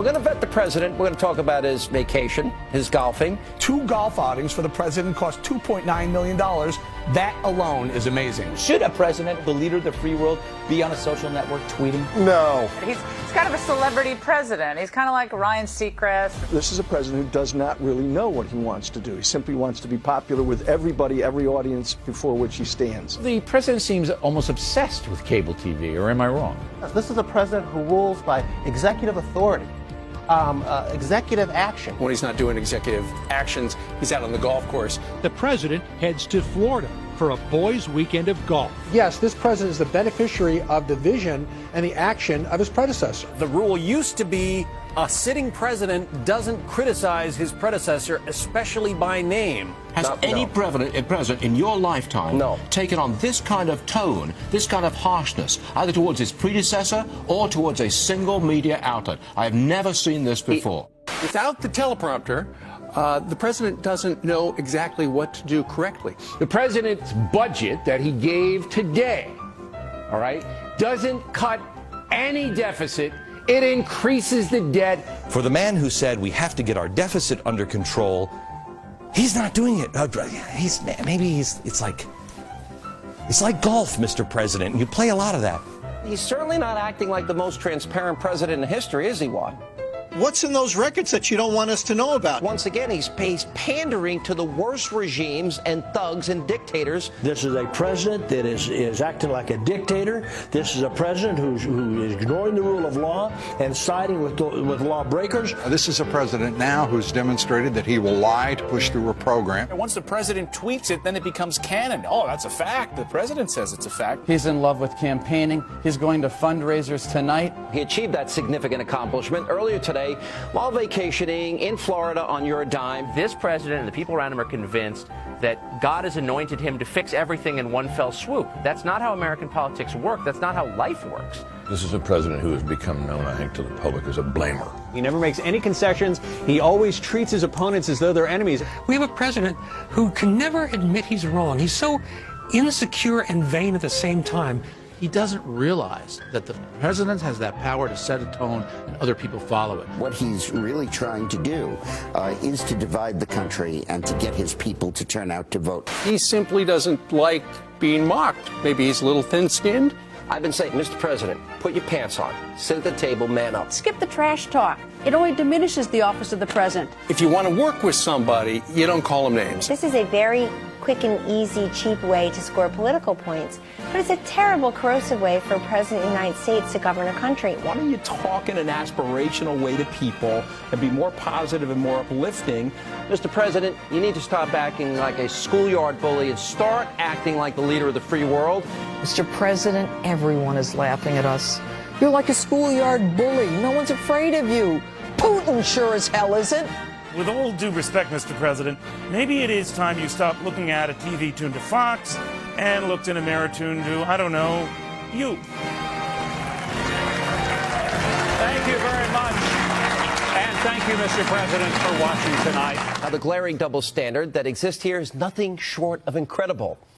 We're going to vet the president. We're going to talk about his vacation, his golfing. 2 golf outings for the president cost $2.9 million. That alone is amazing. Should a president, the leader of the free world, be on a social network tweeting? No. He's kind of a celebrity president. He's kind of like Ryan Seacrest. This is a president who does not really know what he wants to do. He simply wants to be popular with everybody, every audience before which he stands. The president seems almost obsessed with cable TV, or am I wrong? This is a president who rules by executive authority. Executive action. When he's not doing executive actions, he's out on the golf course. The president heads to Florida for a boys' weekend of golf. Yes, this president is the beneficiary of the vision and the action of his predecessor. The rule used to be a sitting president doesn't criticize his predecessor, especially by name. Has any president in your lifetime taken on this kind of tone, this kind of harshness, either towards his predecessor or towards a single media outlet? I have never seen this before. Without the teleprompter, the president doesn't know exactly what to do correctly. The president's budget that he gave today, all right, doesn't cut any deficit. It increases the debt. For the man who said we have to get our deficit under control, he's not doing it. It's like golf, Mr. President. You play a lot of that. He's certainly not acting like the most transparent president in history, is he, Juan? What's in those records that you don't want us to know about? Once again, he's pandering to the worst regimes and thugs and dictators. This is a president that is acting like a dictator. This is a president who is ignoring the rule of law and siding with lawbreakers. This is a president now who's demonstrated that he will lie to push through a program. And once the president tweets it, then it becomes canon. Oh, that's a fact. The president says it's a fact. He's in love with campaigning. He's going to fundraisers tonight. He achieved that significant accomplishment earlier today while vacationing in Florida on your dime. This president and the people around him are convinced that God has anointed him to fix everything in one fell swoop. That's not how American politics work. That's not how life works. This is a president who has become known, I think, to the public as a blamer. He never makes any concessions. He always treats his opponents as though they're enemies. We have a president who can never admit he's wrong. He's so insecure and vain at the same time. He doesn't realize that the president has that power to set a tone and other people follow it. What he's really trying to do is to divide the country and to get his people to turn out to vote. He simply doesn't like being mocked. Maybe he's a little thin-skinned. I've been saying, Mr. President, put your pants on. Sit at the table, man up. Skip the trash talk. It only diminishes the office of the president. If you want to work with somebody, you don't call them names. This is a very quick and easy, cheap way to score political points, but it's a terrible, corrosive way for a president of the United States to govern a country. Why don't you talk in an aspirational way to people and be more positive and more uplifting? Mr. President, you need to stop acting like a schoolyard bully and start acting like the leader of the free world. Mr. President, everyone is laughing at us. You're like a schoolyard bully. No one's afraid of you. Putin sure as hell isn't. With all due respect, Mr. President, maybe it is time you stop looking at a TV tuned to Fox and looked in a mirror tuned to, I don't know, you. Thank you very much. And thank you, Mr. President, for watching tonight. Now, the glaring double standard that exists here is nothing short of incredible.